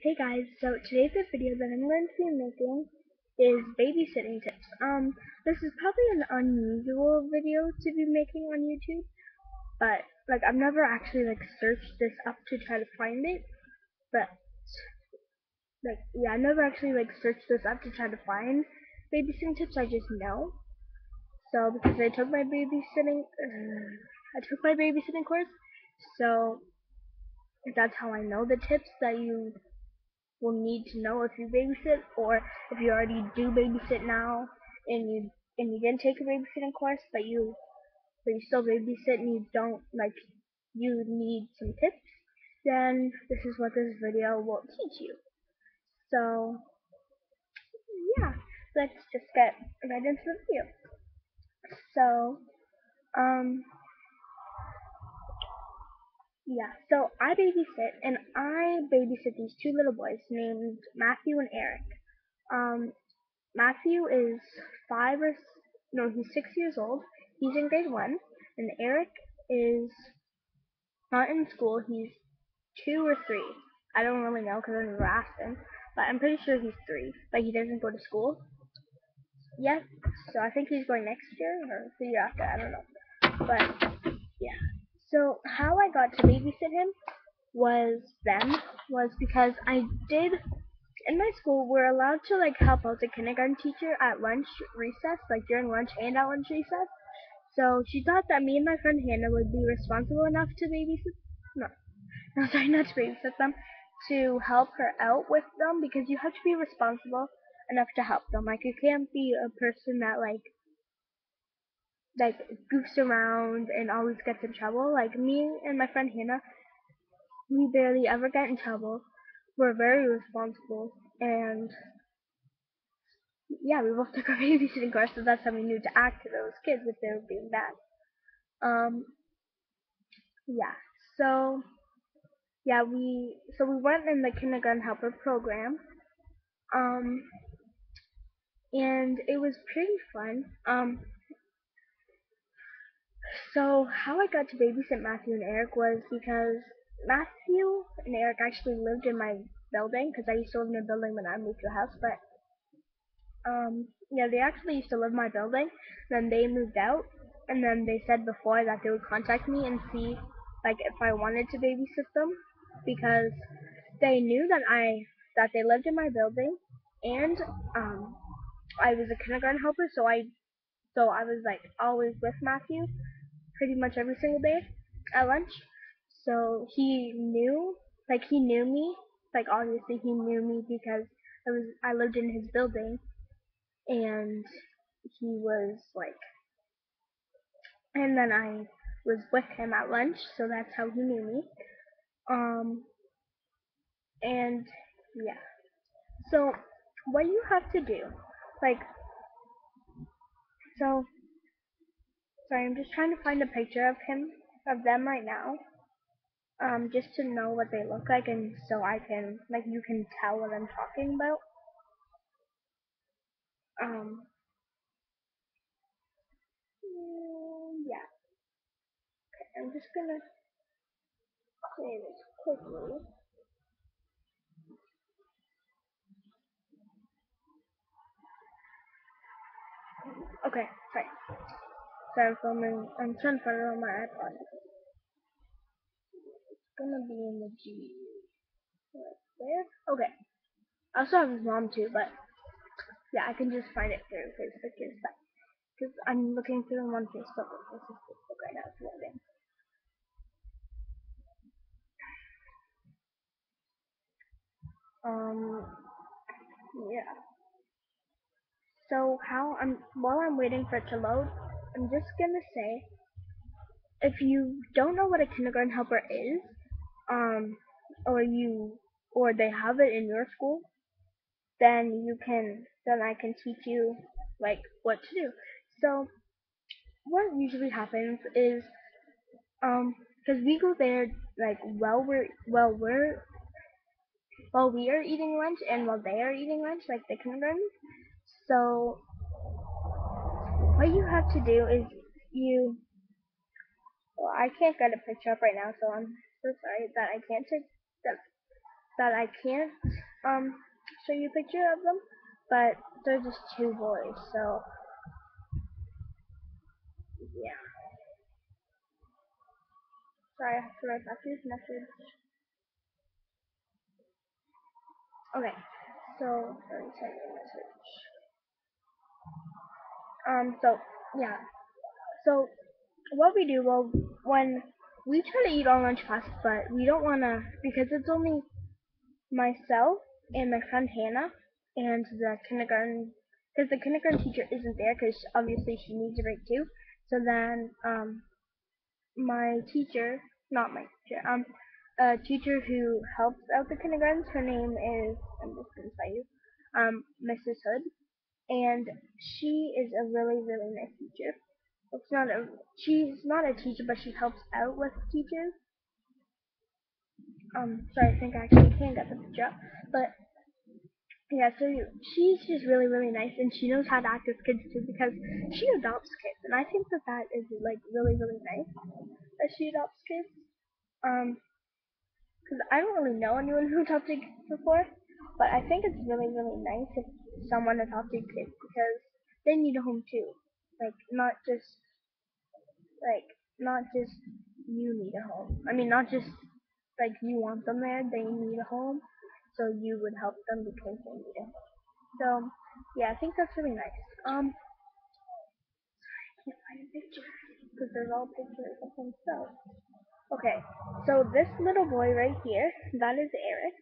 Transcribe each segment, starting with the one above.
Hey guys, so today's the video that I'm going to be making is babysitting tips. This is probably an unusual video to be making on YouTube, but I've never actually searched this up to try to find it, but I've never actually searched this up to try to find babysitting tips. I just know. So because I took my babysitting course, so that's how I know the tips that you will need to know if you babysit, or if you already do babysit now and you didn't take a babysitting course but you still babysit and you need some tips, then this is what this video will teach you. So yeah, let's just get right into the video. So um so I babysit these two little boys named Matthew and Eric. Um, Matthew is he's 6 years old. He's in grade 1. And Eric is not in school. He's 2 or 3. I don't really know because I never asked him. But I'm pretty sure he's 3. But he doesn't go to school yet. So I think he's going next year or the year after. I don't know. But yeah. So how I got to babysit him was because I did in my school, we're allowed to help out the kindergarten teacher at lunch recess, during lunch and at lunch recess. So she thought that me and my friend Hannah would be responsible enough to babysit. No, no, sorry, not to babysit them, to help her out with them because you have to be responsible enough to help them. You can't be a person that goofs around and always gets in trouble. Me and my friend Hannah, we barely ever get in trouble. We're very responsible, and yeah, we both took our babysitting course, so that's how we knew to act to those kids if they were being bad. Um, yeah. So we went in the kindergarten helper program. Um, and it was pretty fun. So how I got to babysit Matthew and Eric was because Matthew and Eric actually lived in my building because I used to live in a building when I moved to a house, but yeah, they actually used to live in my building. Then they moved out, and then they said before that they would contact me and see if I wanted to babysit them because they knew that they lived in my building, and I was a kindergarten helper, so I was always with Matthew pretty much every single day at lunch. So he knew me, obviously he knew me because I lived in his building, and he was and then I was with him at lunch, so that's how he knew me. Um, and yeah, so what you have to do, like, so sorry, I'm just trying to find a picture of them right now, just to know what they look like, and so I can, you can tell what I'm talking about. Um, yeah, I'm just gonna say this quickly. Okay, sorry. So I'm trying to find it on my iPod. It's gonna be in the G right there. Okay. I also have his mom too, but yeah, I can just find it through his pictures. Because I'm looking through them on Facebook. This is Facebook right now. It's loading. Um, yeah. So while I'm waiting for it to load, I'm just gonna say, if you don't know what a kindergarten helper is, um, or they have it in your school, then I can teach you what to do. So what usually happens is, because we go there while we are eating lunch and while they are eating lunch, the kindergarten. So what you have to do is well, I can't get a picture up right now, so I'm so sorry that I can't take that. that I can't show you a picture of them, but they're just two boys. So yeah, sorry, I have to write back to this message. Okay, so let me send you a message. So yeah, so what we do, well, when we try to eat our lunch fast, but we don't wanna because it's only myself and my friend Hannah and the kindergarten because the kindergarten teacher isn't there because obviously she needs a break too. So then my teacher, not my teacher, a teacher who helps out the kindergartens. Her name is I'm just gonna tell you, Mrs. Hood, and she is a really really nice teacher. It's not a she's not a teacher, but she helps out with teachers. Sorry, I think I actually can get the picture up, but yeah, so she's just really, really nice, and she knows how to act with kids too because she adopts kids, and I think that that is like really, really nice that she adopts kids. Um, because I don't really know anyone who adopted kids before, but I think it's really, really nice if someone adopted kids because they need a home too. Like like not just you need a home. I mean, not just like you want them there. They need a home, so you would help them because they need a home. So yeah, I think that's really nice. I can't find a picture because there's all pictures of himself. Okay, so this little boy right here, that is Eric.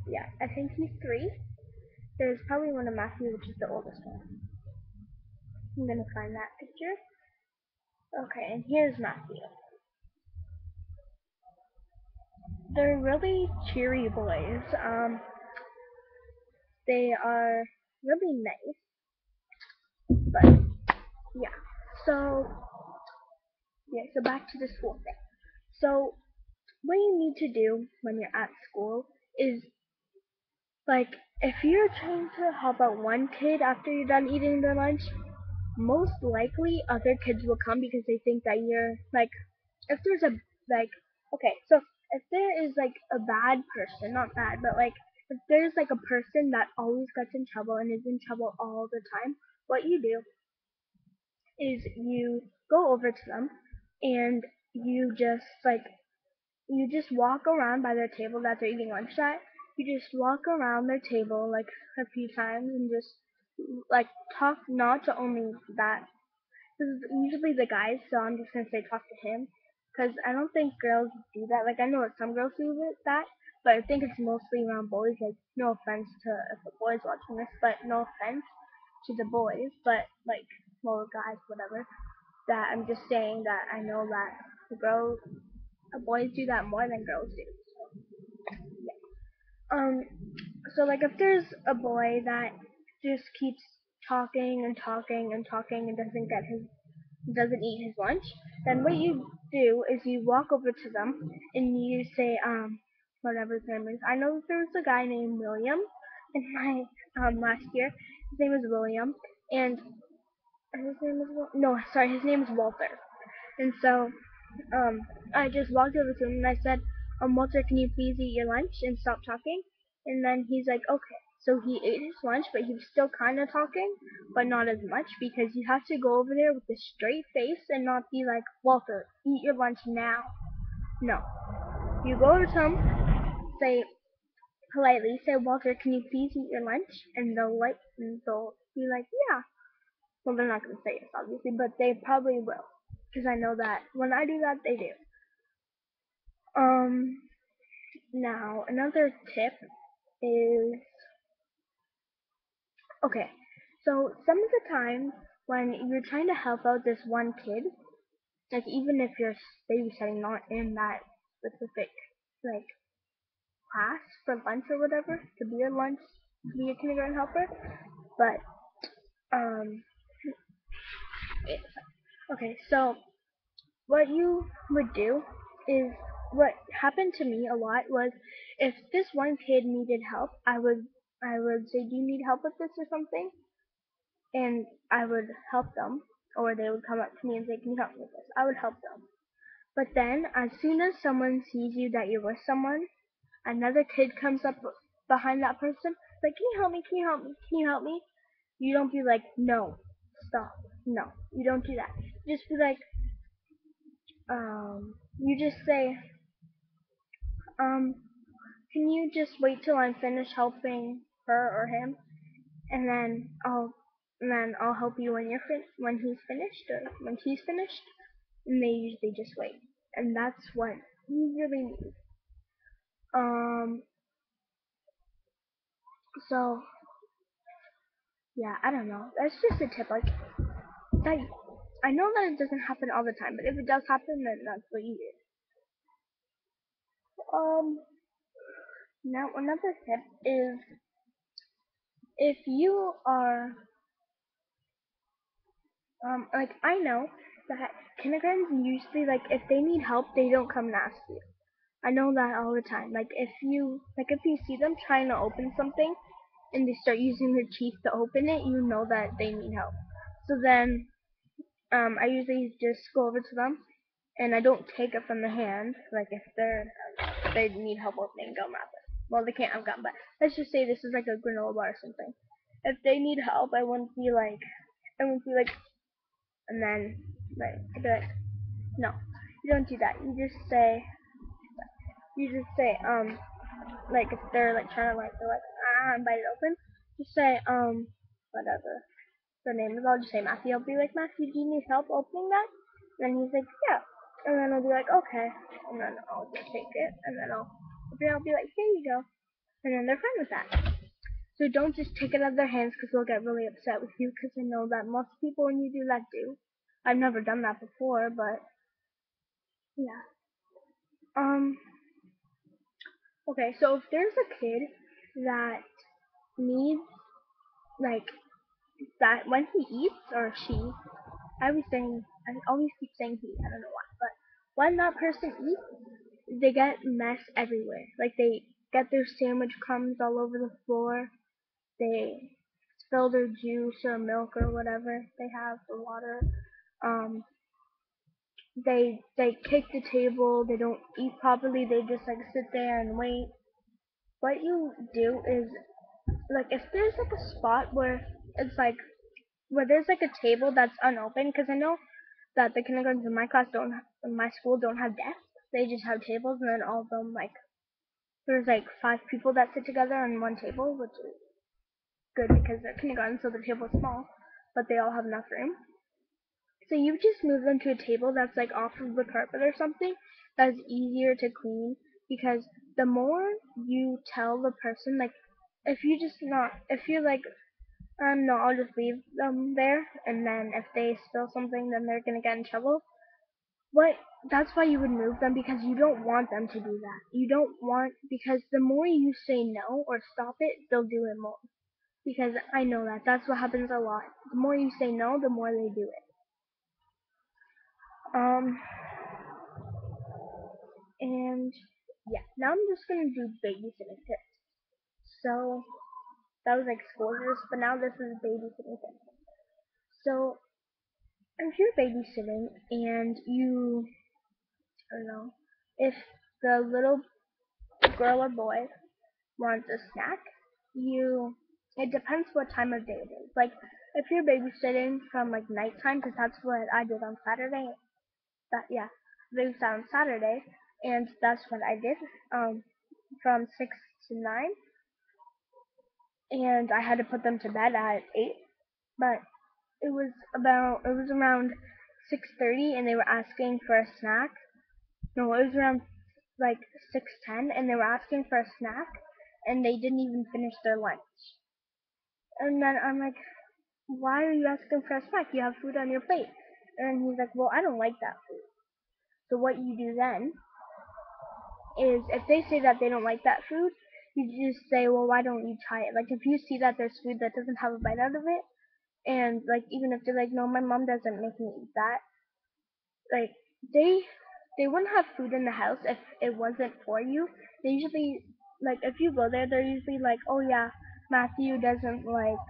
Yeah, I think he's 3. There's probably one of Matthew, which is the oldest one. I'm gonna find that picture. Okay, and here's Matthew. They're really cheery boys. They are really nice, but yeah. So yeah, so back to the school thing. So what you need to do when you're at school is like if you're trying to help out one kid after you're done eating their lunch, most likely other kids will come because they think that you're like if there's a like okay, so if there is like a bad person, not bad, but like if there's like a person that always gets in trouble and is in trouble all the time, what you do is you go over to them and you just walk around by their table that they're eating lunch at. You just walk around their table like a few times and just like talk not to only that. This is usually the guys, so I'm just gonna say talk to him because I don't think girls do that. Like I know that some girls do that, but I think it's mostly around boys. Like no offense to if the boys watching this, but no offense to the boys, but like well guys, whatever. That I'm just saying that I know that the girls, boys do that more than girls do. Um, so like if there's a boy that just keeps talking and talking and talking and doesn't eat his lunch, then what you do is you walk over to them and you say whatever his name is. I know that there was a guy named William in my last year. His name is William and his name is no sorry his name is Walter. And so um, I just walked over to him and I said, Walter, can you please eat your lunch and stop talking? And then he's like, okay. So he ate his lunch, but he was still kind of talking, but not as much because you have to go over there with a straight face and not be like, Walter, eat your lunch now. No. You go over to him, say politely, say, Walter, can you please eat your lunch? And they'll be like, yeah. Well, they're not going to say yes, obviously, but they probably will. Because I know that when I do that, they do. Um, Now, another tip is okay. So some of the time when you're trying to help out this one kid, like even if you're babysitting not in that specific like class for lunch or whatever, to be a lunch, to be a kindergarten helper, but um, okay. So what you would do is what happened to me a lot was if this one kid needed help, I would say, "Do you need help with this or something?" And I would help them, or they would come up to me and say, "Can you help me with this?" I would help them. But then, as soon as someone sees you that you're with someone, another kid comes up behind that person, like, can you help me? Can you help me? Can you help me? You don't be like, no, stop, no. You don't do that. You just be like, you just say, um, can you just wait till I'm finished helping her or him, and then I'll help you when when he's finished or when she's finished. And they usually just wait, and that's what you really need. Um, so yeah, I don't know. That's just a tip. Like that, I know that it doesn't happen all the time, but if it does happen, then that's what you do. Now another tip is if you are like I know that kindergartens usually like if they need help, they don't come and ask you. I know that all the time. Like if you see them trying to open something and they start using their teeth to open it, you know that they need help. So then I usually just go over to them and I don't take it from the hand. Like if they need help opening gum wrapper. Well, they can't have gum, but let's just say this is like a granola bar or something. If they need help, I wouldn't be like, and then like, I'd be like, no, you don't do that. You just say, like if they're like trying to like, they're like, and bite it open, just say, whatever the name is. I'll just say Matthew. I'll be like, Matthew, do you need help opening that? And then he's like, yeah. And then I'll be like, okay. And then I'll just take it, and then I'll be like, here you go. And then they're fine with that. So don't just take it out of their hands because they'll get really upset with you because I know that most people when you do that do. I've never done that before, but yeah. Um. Okay, so if there's a kid that needs like that when he eats or she, I always keep saying he. I don't know why, but when that person eats, they get mess everywhere. Like they get their sandwich crumbs all over the floor. They spill their juice or milk or whatever they have, the water. Um, they kick the table. They don't eat properly. They just like sit there and wait. What you do is like if there's like a spot where it's like where there's like a table that's unopened, because I know that the kindergartens in my school don't have desks. They just have tables, and then all of them like there's like 5 people that sit together on one table, which is good because they're kindergarten, so the table is small, but they all have enough room. So you just move them to a table that's like off of the carpet or something that's easier to clean, because the more you tell the person like if you're like no, I'll just leave them there, and then if they spill something, then they're gonna get in trouble. What? That's why you would move them, because you don't want them to do that. You don't want, because the more you say no or stop it, they'll do it more. Because I know that. That's what happens a lot. The more you say no, the more they do it. Um, and yeah, now I'm just gonna do babysitting tips. So that was like school years, but now this is babysitting tips. So if you're babysitting and you, I don't know, if the little girl or boy wants a snack, you, it depends what time of day it is. Like if you're babysitting from like nighttime, because that's what I did on Saturday. That yeah, babysat on Saturday, and that's what I did. From 6 to 9, and I had to put them to bed at 8. But it was around 6:30, and they were asking for a snack. No, it was around like 6:10, and they were asking for a snack, and they didn't even finish their lunch. And then I'm like, why are you asking for a snack? You have food on your plate. And he's like, well, I don't like that food. So what you do then is if they say that they don't like that food, you just say, well, why don't you try it? Like if you see that there's food that doesn't have a bite out of it, and like even if they're like, no, my mom doesn't make me eat that, like they they wouldn't have food in the house if it wasn't for you. They usually like if you go there, they're usually like, oh yeah, Matthew doesn't like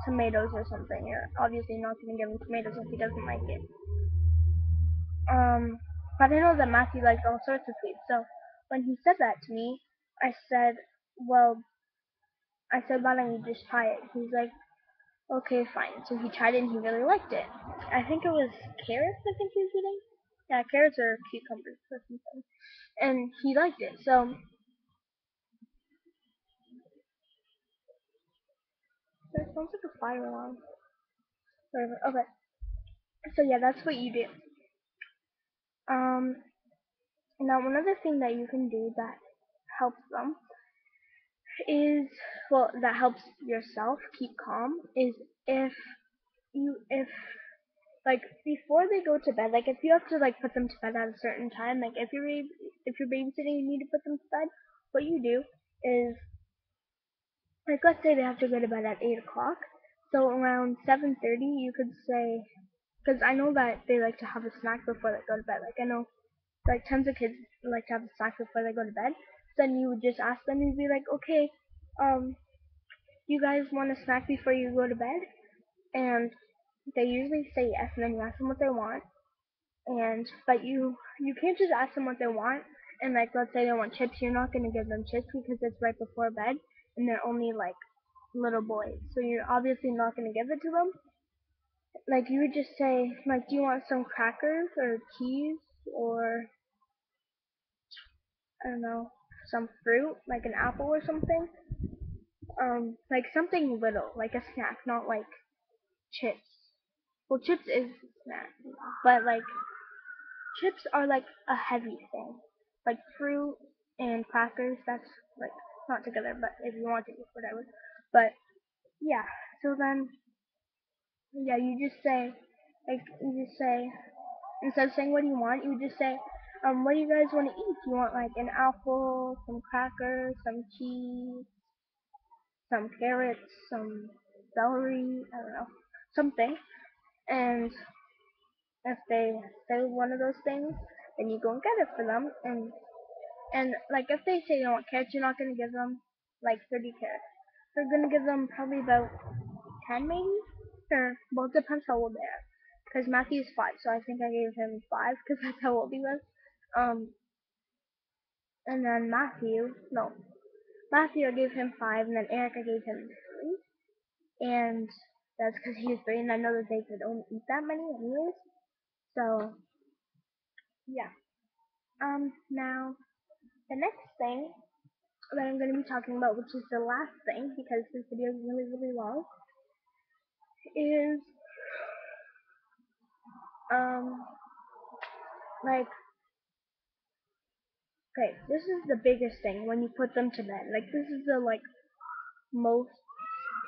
tomatoes or something. You're obviously not gonna give him tomatoes if he doesn't like it. Um, But I know that Matthew likes all sorts of food. So when he said that to me, I said, well, I said, why don't you just try it? He's like, okay, fine. So he tried it and he really liked it. I think it was carrots, I think he was eating. Yeah, carrots or cucumbers or something. And he liked it. So that sounds like a fire alarm. Whatever. Okay. So yeah, that's what you do. Um, Now another thing that you can do that helps them is, well, that helps yourself keep calm is if like before they go to bed, like if you have to like put them to bed at a certain time, like if you're babysitting, you need to put them to bed. What you do is, like, let's say they have to go to bed at 8 o'clock, so around 7:30 you could say, because I know that they like to have a snack before they go to bed. Like I know like tons of kids like to have a snack before they go to bed. Then you would just ask them, you'd be like, okay, um, you guys want a snack before you go to bed? And they usually say yes, and then you ask them what they want. And but you can't just ask them what they want. And like let's say they want chips, you're not gonna give them chips because it's right before bed, and they're only like little boys, so you're obviously not gonna give it to them. Like you would just say, like, do you want some crackers or cheese or I don't know, some fruit, like an apple or something. Like something little, like a snack, not like chips. Well, chips is a snack, but like chips are like a heavy thing. Like fruit and crackers, that's like not together, but if you want to, whatever. But yeah, so then yeah, you just say instead of saying what do you want, you just say, what do you guys want to eat? Do you want like an apple, some crackers, some cheese, some carrots, some celery, I don't know, something. And if they say one of those things, then you go and get it for them. And like if they say they don't want carrots, you're not gonna give them like 30 carrots. You're gonna give them probably about 10 maybe, or well, it depends how old they are. Because Matthew's 5, so I think I gave him 5 because that's how old he was. Um, and then Matthew I gave him 5, and then Eric I gave him 3. And that's because he was 3, and I know that they could only eat that many anyways. So yeah. Now the next thing that I'm going to be talking about, which is the last thing because this video is really really long, is um like okay, this is the biggest thing when you put them to bed. Like this is the like most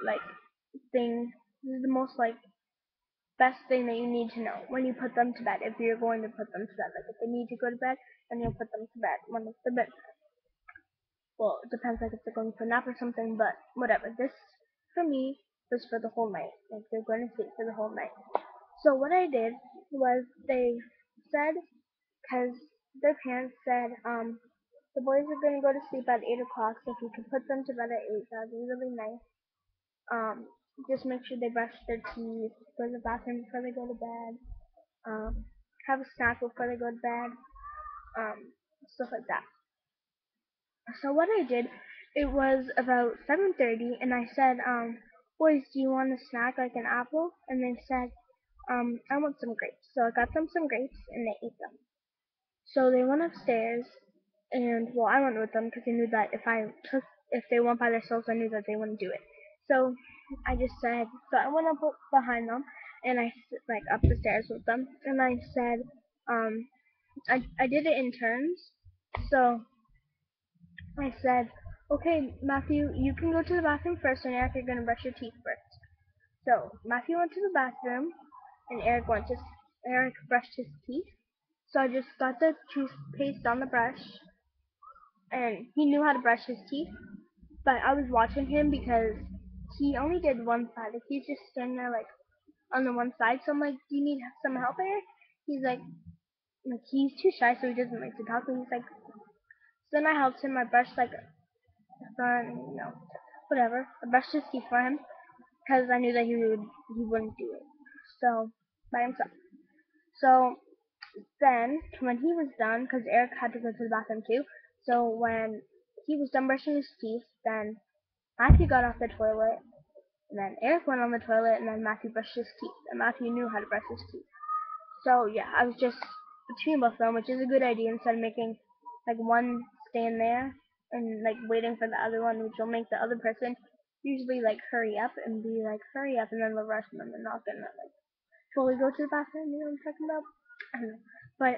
like thing. This is the most like best thing that you need to know when you put them to bed. If you're going to put them to bed, like if they need to go to bed, then you'll put them to bed when it's the bed. Well, it depends like if they're going for a nap or something, but whatever. This for me was for the whole night. Like they're going to sleep for the whole night. So what I did was they said, because their parents said, the boys are going to go to sleep at 8 o'clock, so if you could put them to bed at 8, that'd be really nice. Just make sure they brush their teeth, go to the bathroom before they go to bed, have a snack before they go to bed, stuff like that. So what I did, it was about 7:30, and I said, boys, do you want a snack like an apple? And they said, I want some grapes. So I got them some grapes, and they ate them. So they went upstairs, and well, I went with them because I knew that if they went by themselves, I knew that they wouldn't do it. So I just said, so I went up behind them, and like up the stairs with them, and I said, um, I did it in turns. So I said, okay, Matthew, you can go to the bathroom first, and Eric, you're gonna brush your teeth first. So Matthew went to the bathroom, and Eric brushed his teeth. So I just got the toothpaste on the brush, and he knew how to brush his teeth. But I was watching him because he only did one side. Like he's just standing there like on the one side. So I'm like, do you need some help here? He's like he's too shy, so he doesn't like to talk. And he's like, so then I helped him. I brushed like front, whatever. I brushed his teeth for him because I knew that he wouldn't do it. So by himself. So Then, when he was done, because Eric had to go to the bathroom too, so when he was done brushing his teeth, then Matthew got off the toilet, and then Eric went on the toilet, and then Matthew brushed his teeth, and Matthew knew how to brush his teeth. So yeah, I was just between both of them, which is a good idea instead of making like one stand there and like waiting for the other one, which will make the other person usually like hurry up and be like hurry up, and then they'll rush them and they're not gonna like fully go to the bathroom. You know what I'm talking about? I don't know. But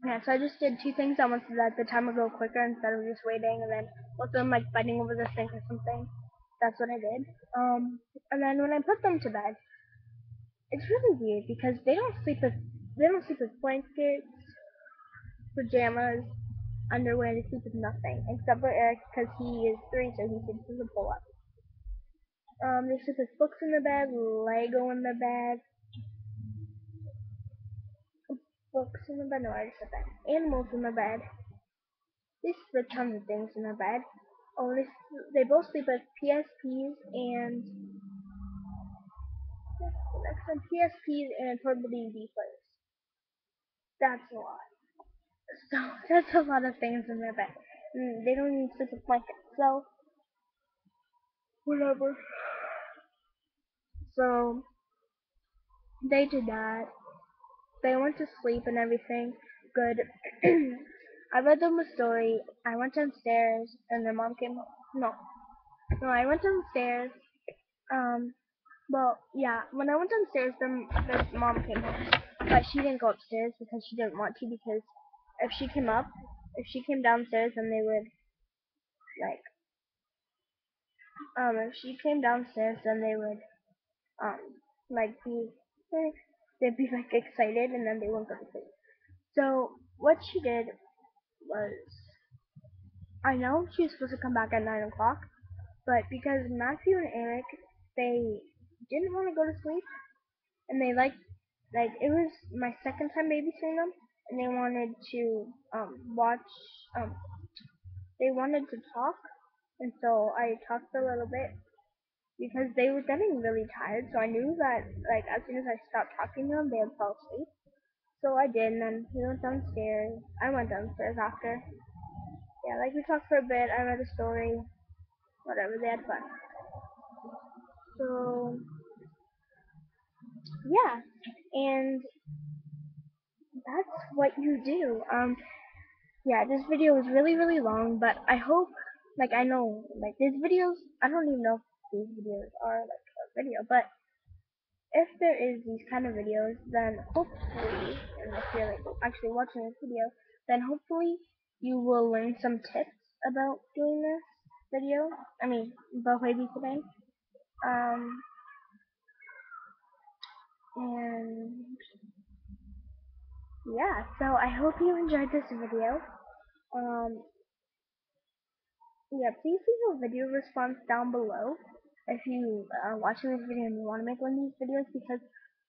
yeah, so I just did two things at once so that the time would go quicker instead of just waiting and then both of them like fighting over the sink or something. That's what I did. And then when I put them to bed, it's really weird because they don't sleep with blankets, pajamas, underwear. They sleep with nothing except for Eric because he is 3, so he sleeps with a pull up. They sleep with books in the bed, Lego in the bed, books in the bed. No, I just said that. Animals in the bed. They sleep with tons of things in the bed. Oh, they both sleep with PSPs and next one PSPs and portable DVD players. That's a lot. So that's a lot of things in their bed. They don't even sleep with blankets. So whatever. So they did that. They went to sleep and everything. Good. I read them a story. I went downstairs and their mom came. No, no, I went downstairs. Um, well, yeah, when I went downstairs, their mom came home, but she didn't go upstairs because she didn't want to. Because if she came downstairs, then they would like, if she came downstairs, then they would um, like they'd be like excited, and then they wouldn't go to sleep. So what she did was, I know she was supposed to come back at 9 o'clock, but because Matthew and Eric, they didn't want to go to sleep, and they like it was my second time babysitting them, and they wanted to watch um they wanted to talk, and so I talked a little bit because they were getting really tired. So I knew that like as soon as I stopped talking to them, they would fall asleep. So I did, and then we went downstairs. I went downstairs after. Yeah, like we talked for a bit. I read a story. Whatever, they had fun. So yeah, and that's what you do. Yeah, this video was really, really long, but I hope, like, I know, like, these videos, I don't even know if these videos are, like, a video, but if there is these kind of videos, then hopefully, and if you're, like, actually watching this video, then hopefully you will learn some tips about doing this video. I mean, about babysitting. Um, and, yeah, so I hope you enjoyed this video. Um, yeah, please leave a video response down below if you are watching this video and you want to make one of these videos, because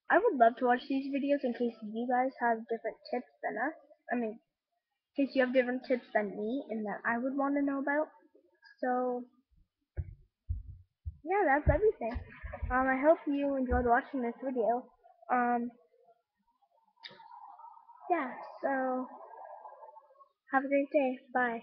I would love to watch these videos in case you guys have different tips than us. I mean, in case you have different tips than me and that I would want to know about. So, yeah, that's everything. I hope you enjoyed watching this video. Um, yeah, so have a great day. Bye.